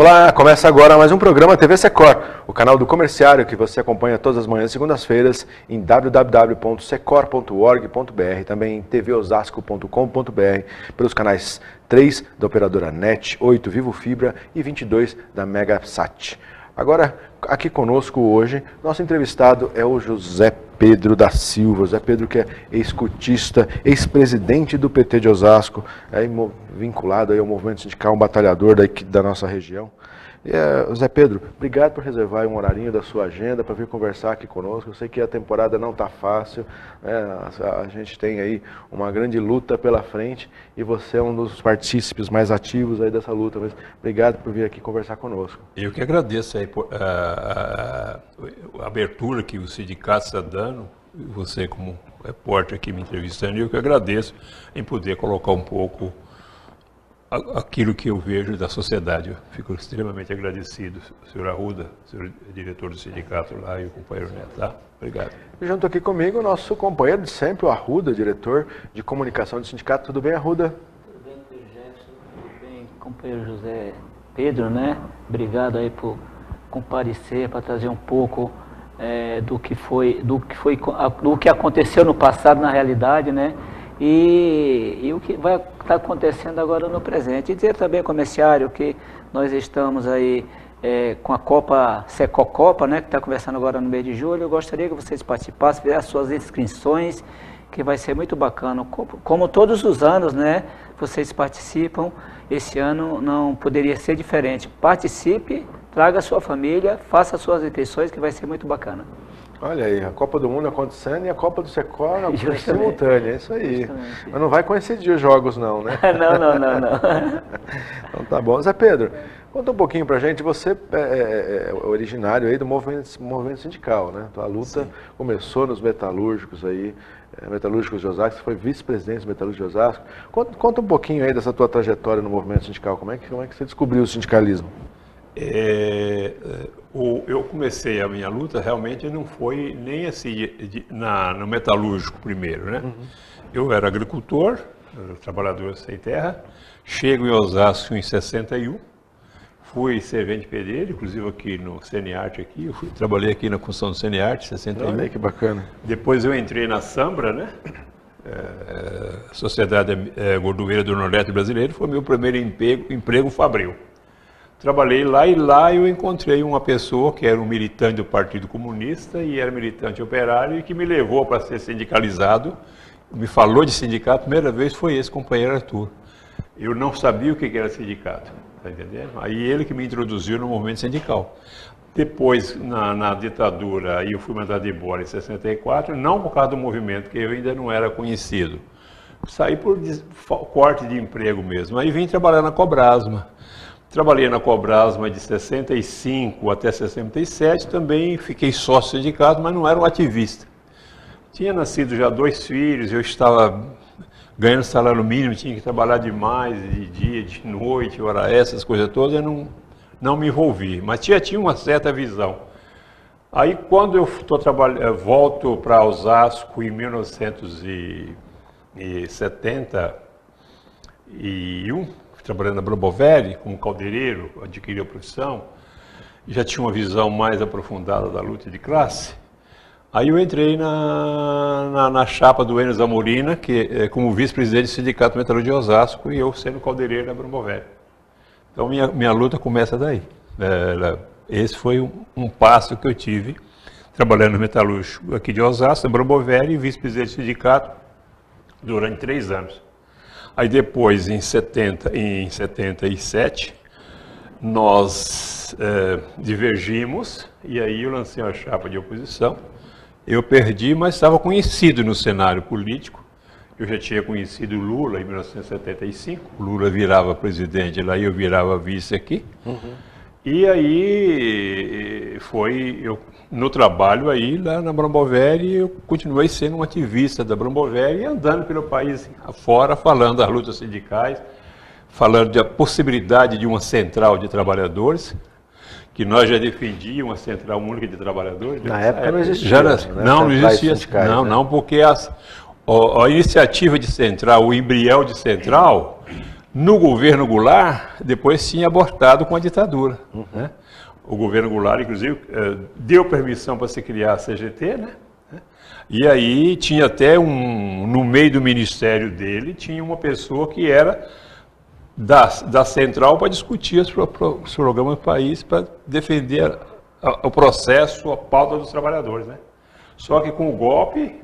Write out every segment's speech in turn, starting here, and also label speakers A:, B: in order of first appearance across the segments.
A: Olá, começa agora mais um programa TV Secor, o canal do comerciário que você acompanha todas as manhãs, segundas-feiras, em www.secor.org.br, também em tvosasco.com.br, pelos canais 3 da operadora NET, 8 Vivo Fibra e 22 da Megasat. Agora, aqui conosco hoje, nosso entrevistado é o José Pedro da Silva. José Pedro, que é ex-cotista, ex-presidente do PT de Osasco, vinculado aí ao movimento sindical, um batalhador da nossa região. José Pedro, obrigado por reservar um horarinho da sua agenda para vir conversar aqui conosco. Eu sei que a temporada não está fácil, a gente tem aí uma grande luta pela frente e você é um dos partícipes mais ativos aí dessa luta. Mas obrigado por vir aqui conversar conosco.
B: Eu que agradeço aí a abertura que o sindicato está dando, você como repórter aqui me entrevistando, eu que agradeço em poder colocar um pouco aquilo que eu vejo da sociedade. Eu fico extremamente agradecido, senhor Arruda, senhor diretor do sindicato lá e o companheiro Neto, tá? Obrigado.
A: E junto aqui comigo, o nosso companheiro de sempre, o Arruda, diretor de comunicação do sindicato. Tudo bem, Arruda?
C: Tudo bem, companheiro Jefferson, tudo bem, companheiro José Pedro, né? Obrigado aí por comparecer, para trazer um pouco do que aconteceu no passado, na realidade, né? E o que vai estar acontecendo agora no presente. E dizer também, comerciário, que nós estamos aí com a Copa Secocopa, né, que está conversando agora no mês de julho. Eu gostaria que vocês participassem, fizessem as suas inscrições, que vai ser muito bacana. Como todos os anos, né, vocês participam, esse ano não poderia ser diferente. Participe, traga a sua família, faça as suas inscrições, que vai ser muito bacana.
A: Olha aí, a Copa do Mundo acontecendo e a Copa do Secor simultânea, é isso aí. Justamente. Mas não vai coincidir os jogos não, né?
C: Não.
A: Então tá bom. Zé Pedro, conta um pouquinho pra gente, você é originário aí do movimento sindical, né? A luta começou nos metalúrgicos aí, metalúrgicos de Osasco, você foi vice-presidente dos metalúrgicos de Osasco. Conta um pouquinho aí dessa tua trajetória no movimento sindical, como é que você descobriu o sindicalismo?
B: Eu comecei a minha luta, realmente não foi nem assim no metalúrgico primeiro, né? Uhum. Eu era agricultor, trabalhador sem terra, chego em Osasco em 61, fui servente pedreiro, inclusive aqui no Seniarte aqui, trabalhei aqui na construção do Seniarte, 61.
A: Olha que bacana.
B: Depois eu entrei na Sambra, né? Sociedade Gordueira do Nordeste Brasileiro, foi meu primeiro emprego fabril. Trabalhei lá e lá eu encontrei uma pessoa que era um militante do Partido Comunista e era militante operário e que me levou para ser sindicalizado, me falou de sindicato, a primeira vez foi esse companheiro Arthur. Eu não sabia o que era sindicato, tá entendendo? Aí ele que me introduziu no movimento sindical. Depois, na ditadura, aí eu fui mandado embora em 64, não por causa do movimento, que eu ainda não era conhecido. Saí por corte de emprego mesmo, aí vim trabalhar na Cobrasma. Trabalhei na Cobrasma de 65 até 67, também fiquei sócio sindicato, mas não era um ativista. Tinha nascido já 2 filhos, eu estava ganhando salário mínimo, tinha que trabalhar demais, de dia, de noite, hora essas coisas todas, eu não me envolvi, mas tinha uma certa visão. Aí quando eu volto para Osasco em 1971, trabalhando na Brombovelli como caldeireiro, adquiri a profissão, já tinha uma visão mais aprofundada da luta de classe. Aí eu entrei na chapa do Enes Amorina, como vice-presidente do Sindicato Metalúrgico de Osasco, e eu sendo caldeireiro na Brombovelli. Então minha luta começa daí. Esse foi um passo que eu tive, trabalhando no metalúrgico aqui de Osasco, na Brombovelli, e vice-presidente do sindicato durante 3 anos. Aí depois, em 77, nós divergimos, e aí eu lancei uma chapa de oposição. Eu perdi, mas estava conhecido no cenário político. Eu já tinha conhecido Lula em 1975, Lula virava presidente lá e eu virava vice aqui. Uhum. E aí eu no trabalho aí lá na Brombovelli, eu continuei sendo um ativista da Brombovelli e andando pelo país afora, falando das lutas sindicais, falando da possibilidade de uma central de trabalhadores, que nós já defendíamos uma central única de trabalhadores.
A: Na época não existia.
B: Não existia. Não, porque a iniciativa de central, o embrião de central, No governo Goulart, depois tinha abortado com a ditadura. Né? O governo Goulart, inclusive, deu permissão para se criar a CGT, né? E aí tinha até no meio do ministério dele, tinha uma pessoa que era da central para discutir os programas do país, para defender o processo, a pauta dos trabalhadores, né? Só que com o golpe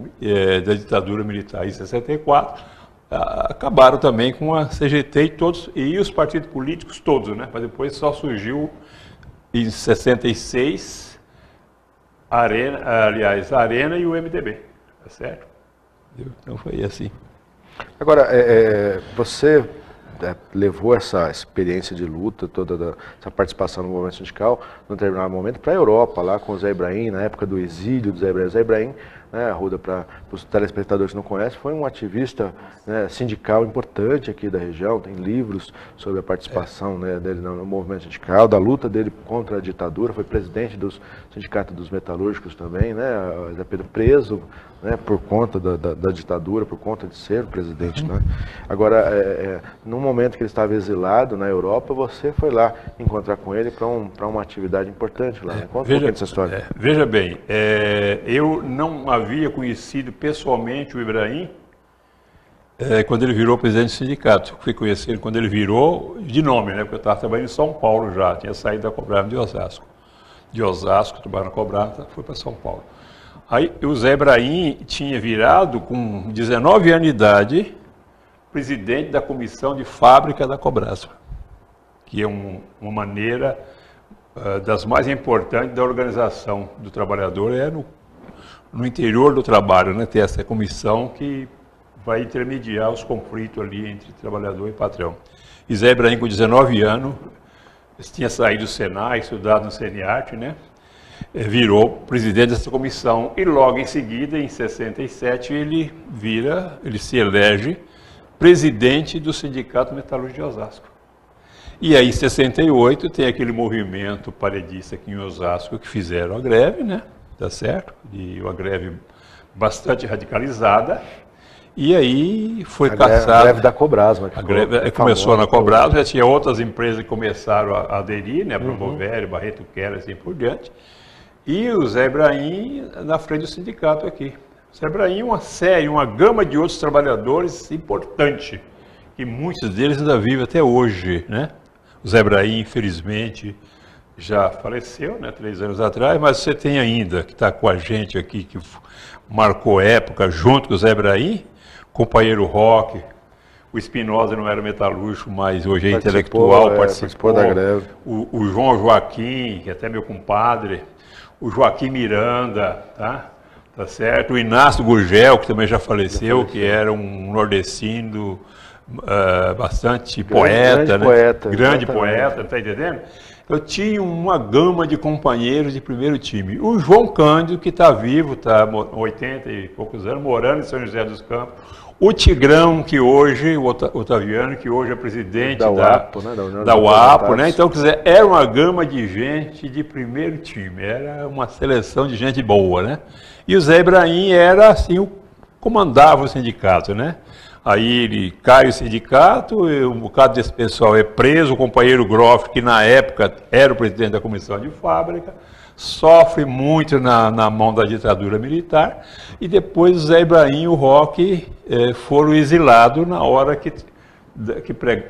B: da ditadura militar em 64, acabaram também com a CGT e os partidos políticos todos, né? Mas depois só surgiu em 66 a Arena e o MDB, tá certo? Então foi assim.
A: Agora, você levou essa experiência de luta, toda essa participação no movimento sindical, num determinado momento, para a Europa, lá com o Zé Ibrahim, na época do exílio do Zé Ibrahim. Zé Ibrahim, né, Arruda, para os telespectadores que não conhecem, foi um ativista, né, sindical importante aqui da região, tem livros sobre a participação, né, dele no movimento sindical, da luta dele contra a ditadura, foi presidente do Sindicato dos Metalúrgicos também, né, Zé Pedro preso, né, por conta da ditadura, por conta de ser o presidente. Né? Agora, no momento que ele estava exilado na Europa, você foi lá encontrar com ele para uma atividade importante lá. Né? Conta um pouquinho dessa história.
B: Veja bem, eu não havia conhecido pessoalmente o Ibrahim quando ele virou presidente do sindicato. Fui conhecer ele quando ele virou de nome, né, porque eu estava trabalhando em São Paulo já, tinha saído da Cobrasma de Osasco. De Osasco, trabalhando na Cobrasma, fui para São Paulo. Aí o Zé Ibrahim tinha virado, com 19 anos de idade, presidente da comissão de fábrica da Cobrasma, que é uma maneira das mais importantes da organização do trabalhador, no interior do trabalho, né, ter essa comissão que vai intermediar os conflitos ali entre trabalhador e patrão. E Zé Ibrahim, com 19 anos, tinha saído do Senai, estudado no CNARTE, né? Virou presidente dessa comissão e logo em seguida, em 67, ele se elege presidente do Sindicato Metalúrgico de Osasco. E aí, em 68, tem aquele movimento paredista aqui em Osasco que fizeram a greve, né? Tá certo? E uma greve bastante radicalizada. E aí foi caçado. A
A: greve da Cobrasma.
B: A greve começou na Cobrasma, já tinha outras empresas que começaram a aderir, né? Promovério, Barreto Quero, assim por diante. E o Zé Ibrahim na frente do sindicato aqui. O Zé Ibrahim, uma gama de outros trabalhadores importante, que muitos deles ainda vivem até hoje, né? O Zé Ibrahim, infelizmente, já faleceu, né, 3 anos atrás, mas você tem ainda, que está com a gente aqui, que marcou época, junto com o Zé Ibrahim, companheiro Roque, o Espinosa não era metalúrgico, mas hoje é intelectual, participou
A: da greve.
B: O João Joaquim, que é até meu compadre, o Joaquim Miranda, tá certo? O Inácio Gurgel, que também já faleceu, que era um nordestino bastante poeta, né? Grande poeta, tá entendendo? Eu tinha uma gama de companheiros de primeiro time. O João Cândido, que está vivo, está 80 e poucos anos, morando em São José dos Campos. O Tigrão, que hoje, o Otaviano, que hoje é presidente da UAPO, né? Da UAPO, né? Então, quer dizer, era uma gama de gente de primeiro time, era uma seleção de gente boa, né? E o Zé Ibrahim era, assim, comandava o sindicato, né? Aí ele cai o sindicato, um bocado desse pessoal é preso, o companheiro Groff, que na época era o presidente da comissão de fábrica, sofre muito na mão da ditadura militar, e depois o Zé Ibrahim e o Roque foram exilados na hora que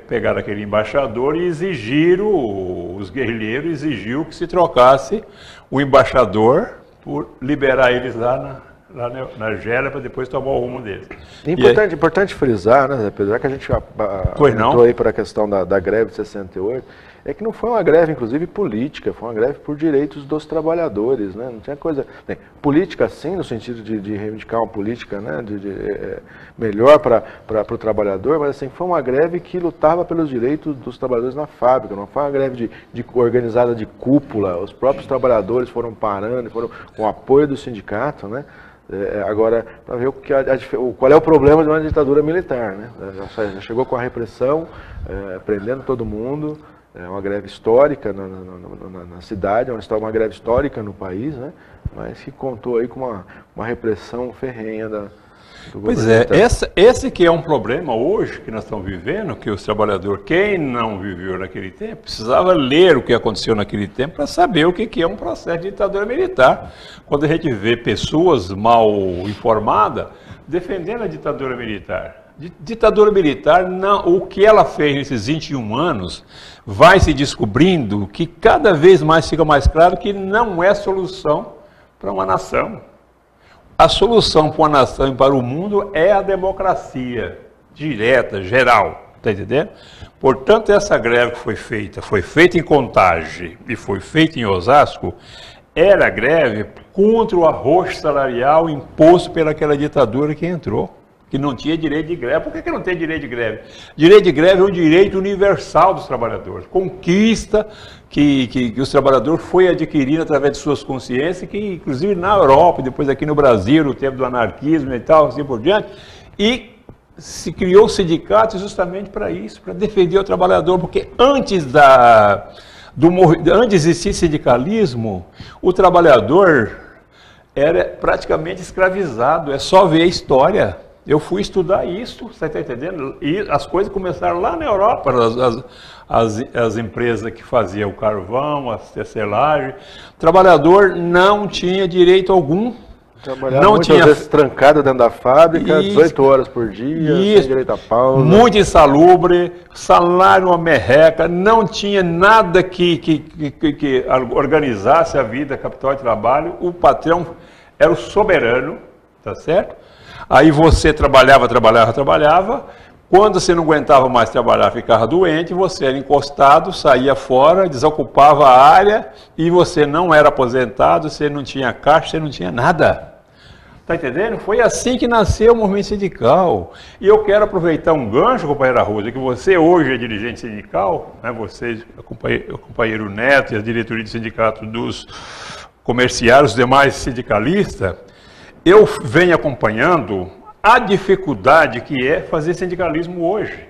B: pegaram aquele embaixador e exigiram, os guerrilheiros exigiu que se trocasse o embaixador por liberar eles lá na Argélia para depois tomar o rumo deles.
A: Importante frisar, né, Zé Pedro, já que a gente entrou aí para a questão da greve de 68, é que não foi uma greve, inclusive, política, foi uma greve por direitos dos trabalhadores, né? Não tinha coisa... política, sim, no sentido de reivindicar uma política, né, melhor para o trabalhador, mas assim, foi uma greve que lutava pelos direitos dos trabalhadores na fábrica, não foi uma greve organizada de cúpula, os próprios trabalhadores foram parando, foram com o apoio do sindicato, né? Agora, para ver qual é o problema de uma ditadura militar, né? Já chegou com a repressão, prendendo todo mundo. É uma greve histórica na cidade, uma greve histórica no país, né? Mas que contou aí com uma repressão ferrenha
B: Pois é, esse que é um problema hoje que nós estamos vivendo, que os trabalhadores, quem não viveu naquele tempo, precisava ler o que aconteceu naquele tempo para saber o que é um processo de ditadura militar. Quando a gente vê pessoas mal informadas defendendo a ditadura militar. Ditadura militar, não, o que ela fez nesses 21 anos, vai se descobrindo que cada vez mais fica mais claro que não é solução para uma nação. A solução para uma nação e para o mundo é a democracia direta, geral, está entendendo? Portanto, essa greve que foi feita em Contagem e foi feita em Osasco, era greve contra o arrocho salarial imposto pelaquela ditadura que entrou, que não tinha direito de greve. Por que não tem direito de greve? Direito de greve é um direito universal dos trabalhadores, conquista que os trabalhadores foi adquirindo através de suas consciências, que inclusive na Europa, depois aqui no Brasil, no tempo do anarquismo e tal, assim por diante, e se criou o sindicato justamente para isso, para defender o trabalhador, porque antes de existir sindicalismo, o trabalhador era praticamente escravizado. É só ver a história. Eu fui estudar isso, você está entendendo? E as coisas começaram lá na Europa, as empresas que faziam o carvão, a tecelagem. O trabalhador não tinha direito algum.
A: Trabalhava muitas vezes trancado dentro da fábrica, 18 horas por dia, sem direito a pausa.
B: Muito insalubre, salário uma merreca, não tinha nada que organizasse a vida, capital de trabalho. O patrão era o soberano, tá certo? Aí você trabalhava. Quando você não aguentava mais trabalhar, ficava doente, você era encostado, saía fora, desocupava a área e você não era aposentado, você não tinha caixa, você não tinha nada. Está entendendo? Foi assim que nasceu o movimento sindical. E eu quero aproveitar um gancho, companheiro Arruda, que você hoje é dirigente sindical, né? Você, o companheiro Neto e a diretoria do sindicato dos comerciários, os demais sindicalistas. Eu venho acompanhando a dificuldade que é fazer sindicalismo hoje.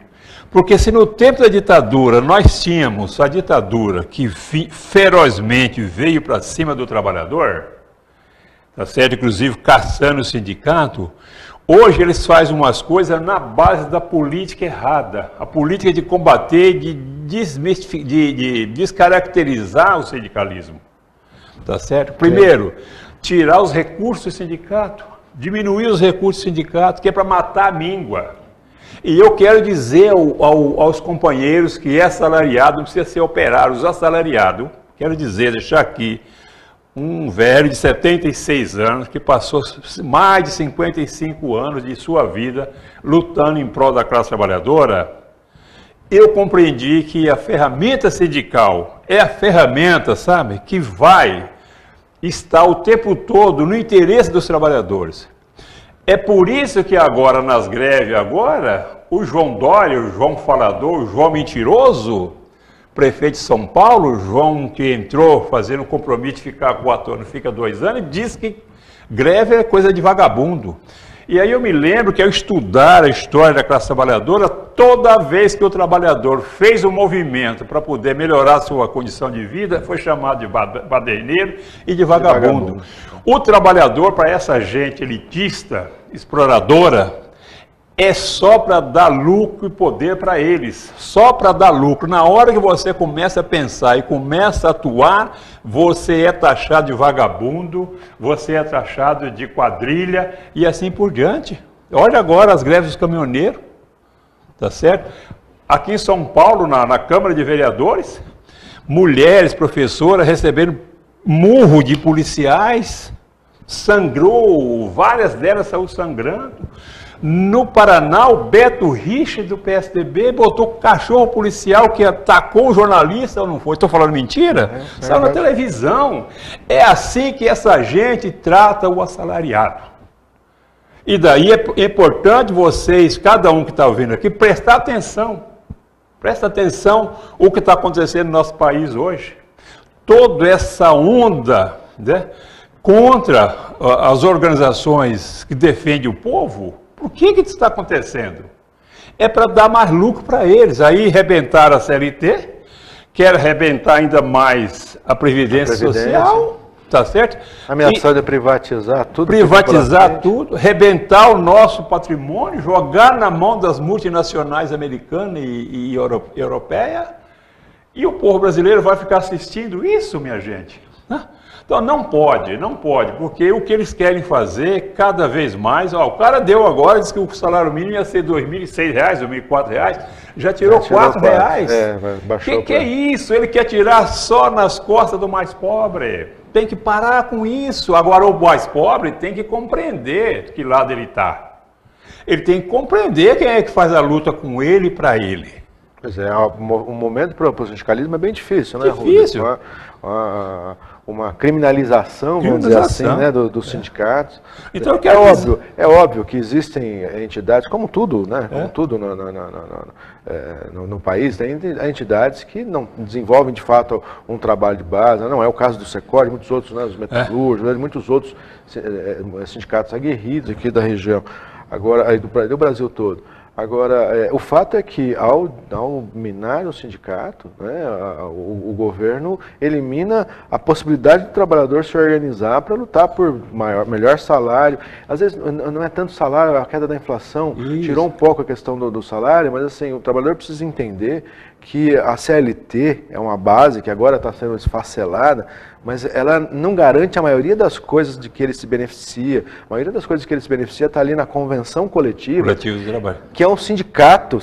B: Porque se no tempo da ditadura nós tínhamos a ditadura que ferozmente veio para cima do trabalhador, tá certo? Inclusive caçando o sindicato, hoje eles fazem umas coisas na base da política errada. A política de combater, de descaracterizar o sindicalismo. Tá certo? Primeiro, tirar os recursos do sindicato, diminuir os recursos do sindicato, que é para matar a míngua. E eu quero dizer aos companheiros que é assalariado, não precisa ser operário, os assalariados, quero dizer, deixar aqui, um velho de 76 anos, que passou mais de 55 anos de sua vida lutando em prol da classe trabalhadora, eu compreendi que a ferramenta sindical é a ferramenta, sabe, que vai estar o tempo todo no interesse dos trabalhadores. É por isso que agora, nas greves, o João Dória, o João Falador, o João Mentiroso, prefeito de São Paulo, o João que entrou fazendo um compromisso de ficar 4 anos, fica 2 anos, diz que greve é coisa de vagabundo. E aí eu me lembro que ao estudar a história da classe trabalhadora, toda vez que o trabalhador fez um movimento para poder melhorar sua condição de vida, foi chamado de baderneiro e de vagabundo. O trabalhador, para essa gente elitista, exploradora, é só para dar lucro e poder para eles, só para dar lucro. Na hora que você começa a pensar e começa a atuar, você é taxado de vagabundo, você é taxado de quadrilha e assim por diante. Olha agora as greves dos caminhoneiros, tá certo? Aqui em São Paulo, na Câmara de Vereadores, mulheres, professoras recebendo murro de policiais, sangrou, várias delas saíram sangrando. No Paraná, o Beto Richa do PSDB botou cachorro policial que atacou um jornalista, ou não foi? Estou falando mentira? Saiu na televisão. É assim que essa gente trata o assalariado. E daí é importante vocês, cada um que está ouvindo aqui, prestar atenção. Presta atenção o que está acontecendo no nosso país hoje. Toda essa onda, né, contra as organizações que defendem o povo. O que está acontecendo? É para dar mais lucro para eles. Aí arrebentaram a CLT, quer arrebentar ainda mais a Previdência Social tá certo?
A: Ameaçando de privatizar tudo.
B: Privatizar tudo, rebentar o nosso patrimônio, jogar na mão das multinacionais americanas e europeias, e o povo brasileiro vai ficar assistindo isso, minha gente. Então não pode, porque o que eles querem fazer cada vez mais, ó, o cara deu agora, disse que o salário mínimo ia ser R$ 2.006, R$ 2.004, já tirou R$ 4. Que é isso? Ele quer tirar só nas costas do mais pobre. Tem que parar com isso. Agora o mais pobre tem que compreender que lado ele está. Ele tem que compreender quem é que faz a luta com ele e para ele.
A: Pois é, o momento para o sindicalismo é bem difícil, né,
B: Difícil.
A: Uma criminalização, vamos dizer assim, né, dos sindicatos.
B: Então,
A: é óbvio que existem entidades, como tudo, né, como tudo no país, tem entidades que não desenvolvem de fato um trabalho de base. Não é o caso do Secor, muitos outros, né, os metalúrgicos, muitos outros sindicatos aguerridos aqui da região, agora aí do Brasil todo. Agora, o fato é que ao minar o sindicato, né, o governo elimina a possibilidade do trabalhador se organizar para lutar por melhor salário. Às vezes não é tanto salário, a queda da inflação tirou um pouco a questão do salário, mas assim, o trabalhador precisa entender que a CLT é uma base que agora está sendo esfacelada, mas ela não garante a maioria das coisas de que ele se beneficia. A maioria das coisas que ele se beneficia está ali na convenção coletiva,
B: de trabalho,
A: que é um sindicato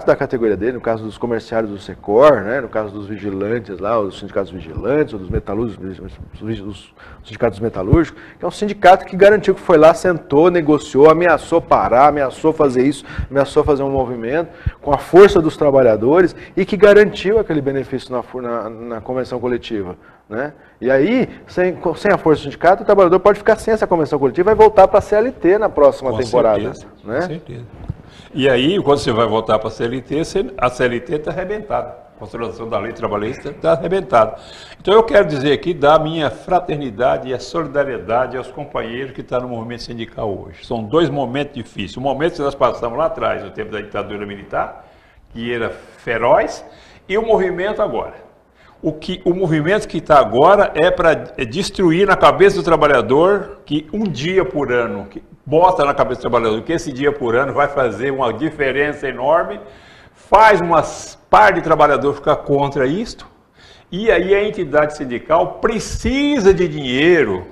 A: da categoria dele, no caso dos comerciários do Secor, né, no caso dos vigilantes lá, os sindicatos vigilantes, ou dos metalúrgicos, os sindicatos metalúrgicos, que é um sindicato que garantiu que foi lá, sentou, negociou, ameaçou parar, ameaçou fazer isso, ameaçou fazer um movimento com a força dos trabalhadores e que garantiu aquele benefício na convenção coletiva. Né? E aí, sem a força do sindicato, o trabalhador pode ficar sem essa convenção coletiva e vai voltar para a CLT na próxima temporada.
B: Certeza,
A: né?
B: Com certeza. E aí, quando você vai voltar para a CLT está arrebentada. A consolidação da lei trabalhista está arrebentada. Então eu quero dizer aqui da minha fraternidade e a solidariedade aos companheiros que estão no movimento sindical hoje. São dois momentos difíceis. O momento que nós passamos lá atrás, no tempo da ditadura militar, que era feroz, e o movimento agora. O movimento que está agora é para destruir na cabeça do trabalhador que um dia por ano, que bota na cabeça do trabalhador que esse dia por ano vai fazer uma diferença enorme, faz umas par de trabalhadores ficar contra isto, e aí a entidade sindical precisa de dinheiro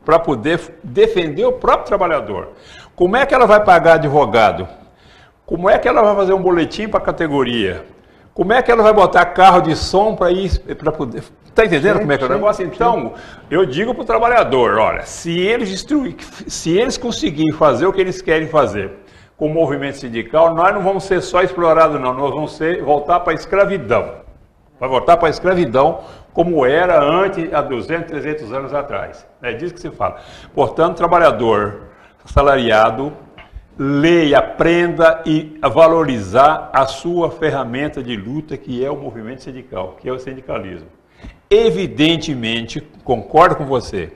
B: para poder defender o próprio trabalhador. Como é que ela vai pagar advogado? Como é que ela vai fazer um boletim para a categoria? Como é que ela vai botar carro de som para poder... Está entendendo como é que é o negócio? Então, eu digo para o trabalhador, olha, se eles conseguirem fazer o que eles querem fazer com o movimento sindical, nós não vamos ser só explorados, não, nós vamos voltar para a escravidão. Vai voltar para a escravidão como era antes, há 200, 300 anos atrás. É disso que se fala. Portanto, trabalhador assalariado, leia, aprenda e valorizar a sua ferramenta de luta, que é o movimento sindical, que é o sindicalismo. Evidentemente, concordo com você,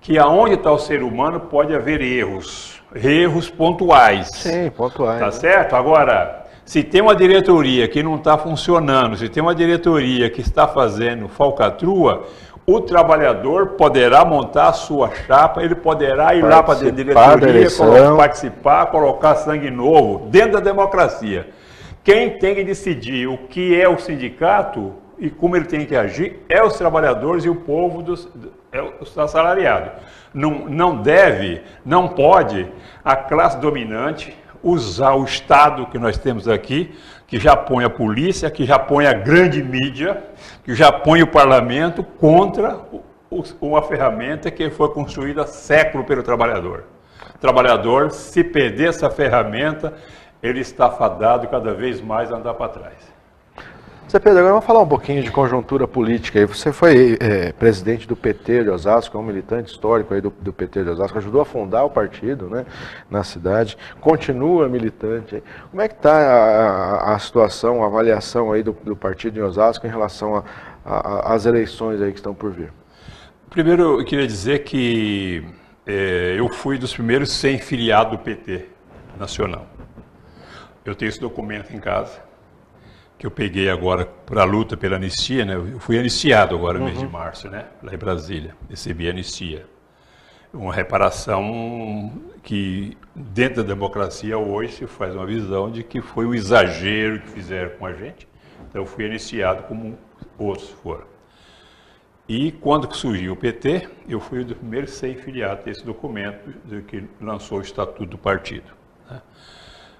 B: que aonde está o ser humano pode haver erros pontuais.
A: Sim, pontuais.
B: Tá certo? Agora, se tem uma diretoria que não está funcionando, se tem uma diretoria que está fazendo falcatrua, o trabalhador poderá montar a sua chapa, ele poderá ir lá para a diretoria, participar, colocar sangue novo, dentro da democracia. Quem tem que decidir o que é o sindicato e como ele tem que agir é os trabalhadores e o povo os assalariados. Não pode a classe dominante usar o Estado que nós temos aqui, que já põe a polícia, que já põe a grande mídia, que já põe o parlamento contra uma ferramenta que foi construída há séculos pelo trabalhador. O trabalhador, se perder essa ferramenta, ele está fadado cada vez mais a andar para trás.
A: Zé Pedro, agora vamos falar um pouquinho de conjuntura política. Você foi presidente do PT de Osasco, é um militante histórico aí do PT de Osasco, ajudou a fundar o partido, né, na cidade, continua militante. Como é que está a situação, a avaliação aí do partido em Osasco em relação às eleições aí que estão por vir?
B: Primeiro, eu queria dizer que eu fui dos primeiros sem filiado do PT nacional. Eu tenho esse documento em casa. que eu peguei agora para a luta pela anistia, né? Eu fui anistiado agora no mês de março, né? Lá em Brasília, recebi a anistia. Uma reparação que, dentro da democracia hoje, se faz uma visão de que foi um exagero que fizeram com a gente. Então eu fui anistiado como outros foram. E quando surgiu o PT, eu fui o primeiro sem filiado desse documento que lançou o Estatuto do Partido. Né?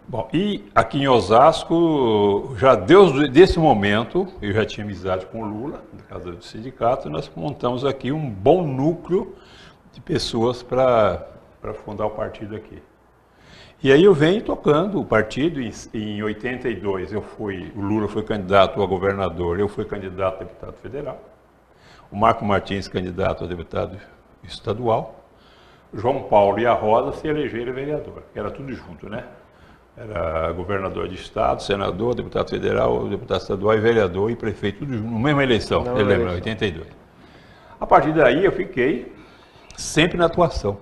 B: Bom, e aqui em Osasco, já desse momento, eu já tinha amizade com o Lula, na casa do sindicato, nós montamos aqui um bom núcleo de pessoas para fundar o partido aqui. E aí eu venho tocando o partido. Em 82 o Lula foi candidato a governador, eu fui candidato a deputado federal, o Marco Martins candidato a deputado estadual, João Paulo e a Rosa se elegeram vereador, era tudo junto, né? Era governador de estado, senador, deputado federal, deputado estadual e vereador e prefeito, tudo junto, na mesma eleição, eu lembro, em 82. A partir daí eu fiquei sempre na atuação,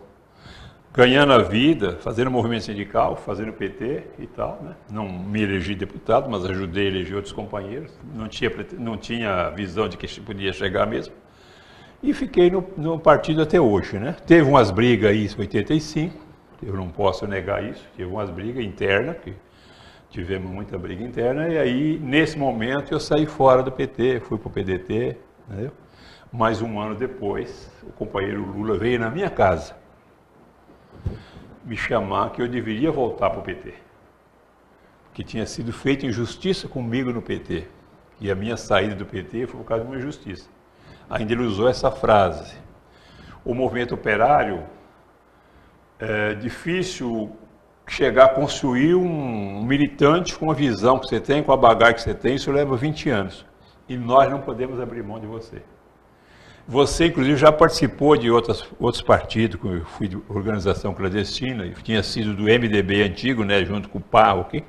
B: ganhando a vida, fazendo movimento sindical, fazendo PT e tal, né? Não me elegi deputado, mas ajudei a eleger outros companheiros, não tinha visão de que podia chegar mesmo. E fiquei no partido até hoje, né? Teve umas brigas aí em 85, eu não posso negar isso, teve umas brigas internas, que tivemos muita briga interna, e aí, nesse momento, eu saí fora do PT, fui para o PDT, entendeu? Mais um ano depois, o companheiro Lula veio na minha casa me chamar que eu deveria voltar para o PT, que tinha sido feita injustiça comigo no PT, e a minha saída do PT foi por causa de uma injustiça. Ainda ele usou essa frase: o movimento operário é difícil chegar a construir um militante com a visão que você tem, com a bagagem que você tem, isso leva 20 anos, e nós não podemos abrir mão de você. Você, inclusive, já participou de outros partidos, eu fui de organização clandestina, tinha sido do MDB antigo, né, junto com o Parro aqui.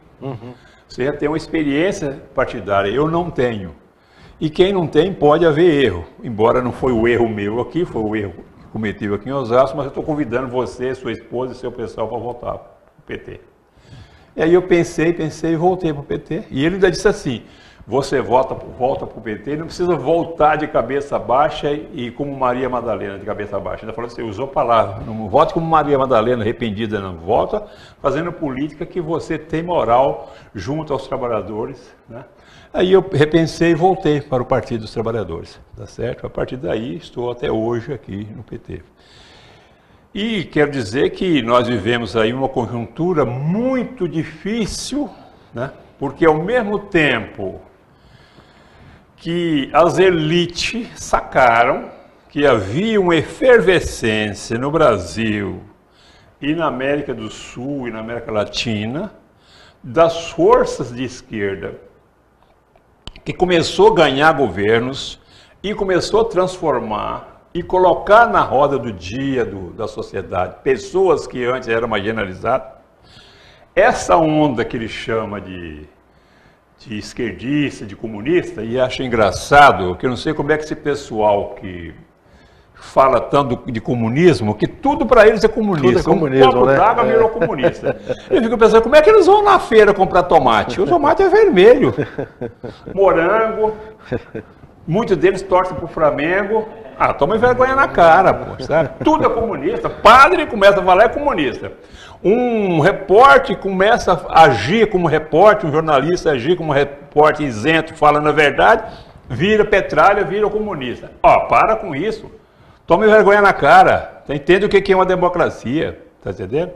B: Você já tem uma experiência partidária, eu não tenho. E quem não tem, pode haver erro, embora não foi o erro meu aqui, foi o erro que cometeu aqui em Osasco, mas eu estou convidando você, sua esposa e seu pessoal para voltar para o PT. E aí eu pensei e voltei para o PT. E ele ainda disse assim: você volta para o PT, não precisa voltar de cabeça baixa e como Maria Madalena, de cabeça baixa. Ainda falou assim, usou a palavra, não vote como Maria Madalena, arrependida, não. Volta fazendo política que você tem moral junto aos trabalhadores, né? Aí eu repensei e voltei para o Partido dos Trabalhadores, tá certo? A partir daí estou até hoje aqui no PT. E quero dizer que nós vivemos aí uma conjuntura muito difícil, né? Porque ao mesmo tempo que as elites sacaram que havia uma efervescência no Brasil e na América do Sul e na América Latina das forças de esquerda, que começou a ganhar governos e começou a transformar e colocar na roda do dia da sociedade pessoas que antes eram marginalizadas. Essa onda que ele chama de esquerdista, de comunista, e acho engraçado, que eu não sei como é que esse pessoal que fala tanto de comunismo, que tudo para eles é comunista. Tudo é comunismo, um copo d'água virou comunista. Eu fico pensando, como é que eles vão na feira comprar tomate? O tomate é vermelho. Morango, muitos deles torcem para o Flamengo. Ah, toma vergonha na cara, pô, sabe? Tudo é comunista. Padre começa a falar é comunista. Um repórter começa a agir como repórter, um jornalista agir como repórter isento, falando a verdade, vira petralha, vira comunista. Ó, para com isso. Tome vergonha na cara. Entende o que é uma democracia, tá entendendo?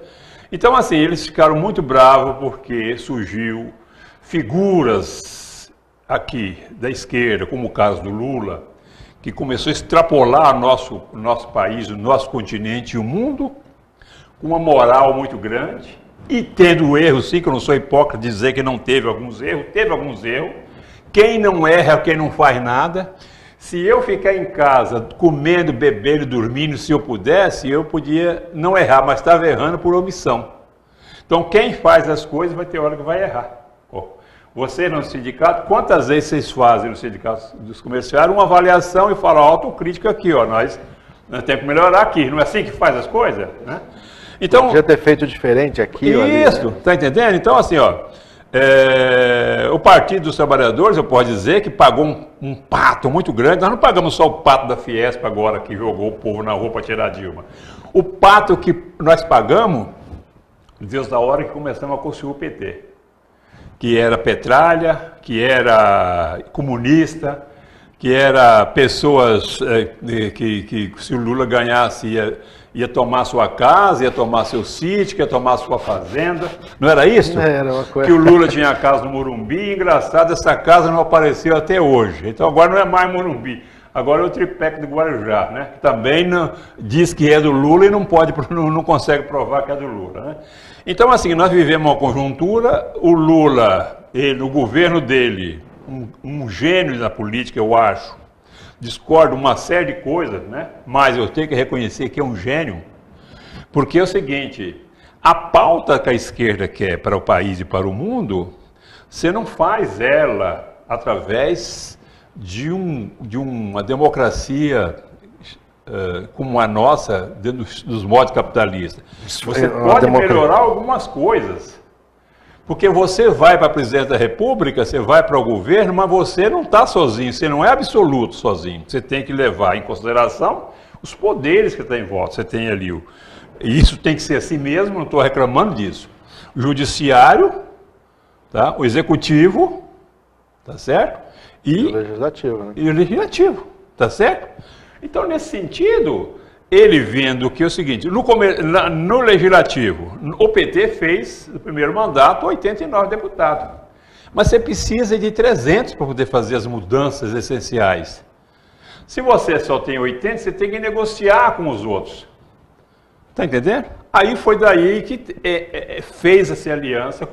B: Então, assim, eles ficaram muito bravos porque surgiu figuras aqui da esquerda, como o caso do Lula, que começou a extrapolar o nosso país, o nosso continente e o mundo, com uma moral muito grande, e tendo erros, sim, que eu não sou hipócrita de dizer que não teve alguns erros, teve alguns erros. Quem não erra, quem não faz nada. Se eu ficar em casa comendo, bebendo, dormindo, se eu pudesse, eu podia não errar, mas estava errando por omissão. Então, quem faz as coisas vai ter hora que vai errar. Você no sindicato, quantas vezes vocês fazem no sindicato dos comerciários uma avaliação e falam autocrítica aqui, ó, nós temos que melhorar aqui, não é assim que faz as coisas, né? Então,
A: podia ter feito diferente aqui.
B: Isso, tá entendendo? Então, assim, ó, O Partido dos Trabalhadores, eu posso dizer que pagou um pato muito grande. Nós não pagamos só o pato da Fiesp agora, que jogou o povo na rua para tirar a Dilma. O pato que nós pagamos, desde a hora que começamos a construir o PT. Que era petralha, que era comunista, que era pessoas que se o Lula ganhasse ia tomar sua casa, ia tomar seu sítio, ia tomar sua fazenda. Não era isso?
A: Era uma coisa...
B: Que o Lula tinha a casa no Morumbi. Engraçado, essa casa não apareceu até hoje. Então agora não é mais Morumbi. Agora é o triplex do Guarujá, né? Que também diz que é do Lula e não consegue provar que é do Lula, né? Então, assim, nós vivemos uma conjuntura. O Lula, o governo dele, um gênio da política, eu acho. Discordo uma série de coisas, né? Mas eu tenho que reconhecer que é um gênio. Porque é o seguinte, a pauta que a esquerda quer para o país e para o mundo, você não faz ela através de uma democracia como a nossa, dentro dos modos capitalistas. Você pode melhorar algumas coisas. Porque você vai para a presidência da República, você vai para o governo, mas você não está sozinho, você não é absoluto sozinho. Você tem que levar em consideração os poderes que estão em volta. Você tem ali e isso tem que ser assim mesmo, não estou reclamando disso. O judiciário, tá? O executivo, tá certo? E
A: o legislativo, né?
B: E o legislativo, tá certo? Então, nesse sentido, ele vendo que é o seguinte, no legislativo, o PT fez, no primeiro mandato, 89 deputados. Mas você precisa de 300 para poder fazer as mudanças essenciais. Se você só tem 80, você tem que negociar com os outros. Está entendendo? Aí foi daí que fez essa aliança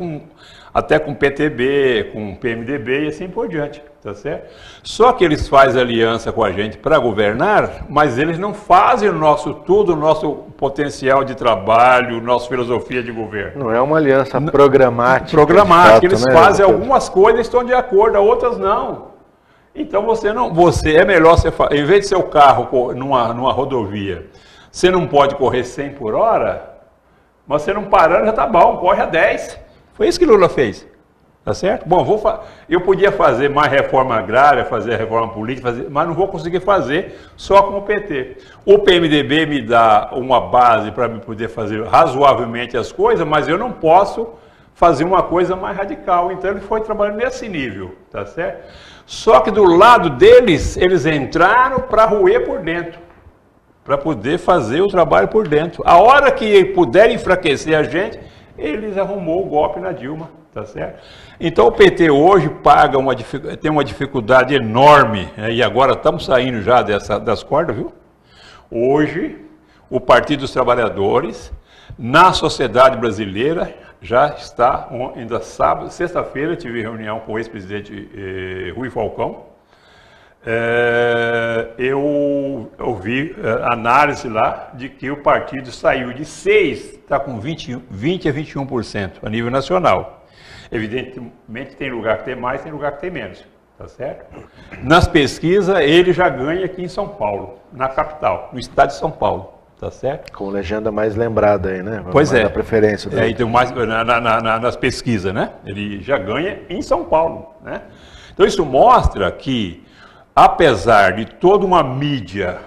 B: até com o PTB, com o PMDB e assim por diante, tá certo? Só que eles fazem aliança com a gente para governar, mas eles não fazem o nosso potencial de trabalho, nossa filosofia de governo.
A: Não é uma aliança programática.
B: Programática, eles fazem algumas coisas, estão de acordo, outras não. Então é melhor em vez de seu carro numa rodovia, você não pode correr 100 por hora, mas você não parando já tá bom, corre a 10. Foi isso que Lula fez, tá certo? Bom, eu podia fazer mais reforma agrária, fazer reforma política, mas não vou conseguir fazer só com o PT. O PMDB me dá uma base para poder fazer razoavelmente as coisas, mas eu não posso fazer uma coisa mais radical. Então ele foi trabalhando nesse nível, tá certo? Só que do lado deles, eles entraram para roer por dentro, para poder fazer o trabalho por dentro. A hora que puderem enfraquecer a gente, eles arrumou o golpe na Dilma, tá certo? Então o PT hoje tem uma dificuldade enorme, né? E agora estamos saindo já das cordas, viu? Hoje, o Partido dos Trabalhadores, na sociedade brasileira, já está, ainda sábado, sexta-feira, tive reunião com o ex-presidente Rui Falcão. Eu ouvi análise lá de que o partido saiu de 6%, está com 20 a 21% a nível nacional. Evidentemente tem lugar que tem mais, tem lugar que tem menos, tá certo? Nas pesquisas ele já ganha aqui em São Paulo, na capital, no estado de São Paulo, tá certo?
A: Com legenda mais lembrada aí, né?
B: Pois é.
A: A preferência.
B: Então mais nas pesquisas, né? Ele já ganha em São Paulo, né? Então isso mostra que apesar de toda uma mídia,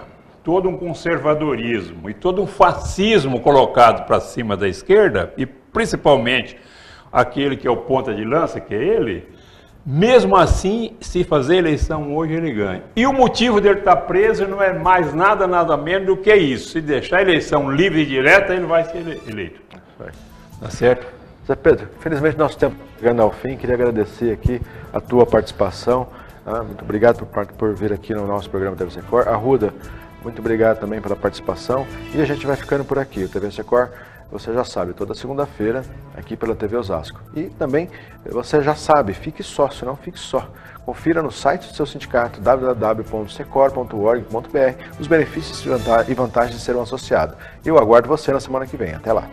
B: todo um conservadorismo e todo um fascismo colocado para cima da esquerda, e principalmente aquele que é o ponta de lança, que é ele, mesmo assim, se fazer eleição hoje, ele ganha. E o motivo dele estar preso não é mais nada menos do que isso. Se deixar a eleição livre e direta, ele vai ser eleito. Tá certo?
A: Zé Pedro, felizmente nosso tempo está chegando ao fim. Queria agradecer aqui a tua participação. Muito obrigado por vir aqui no nosso programa TV Secor. Arruda, muito obrigado também pela participação. E a gente vai ficando por aqui. O TV Secor, você já sabe, toda segunda-feira aqui pela TV Osasco. E também, você já sabe, fique sócio, não fique só. Confira no site do seu sindicato, www.secor.org.br, os benefícios e vantagens de ser um associado. Eu aguardo você na semana que vem. Até lá.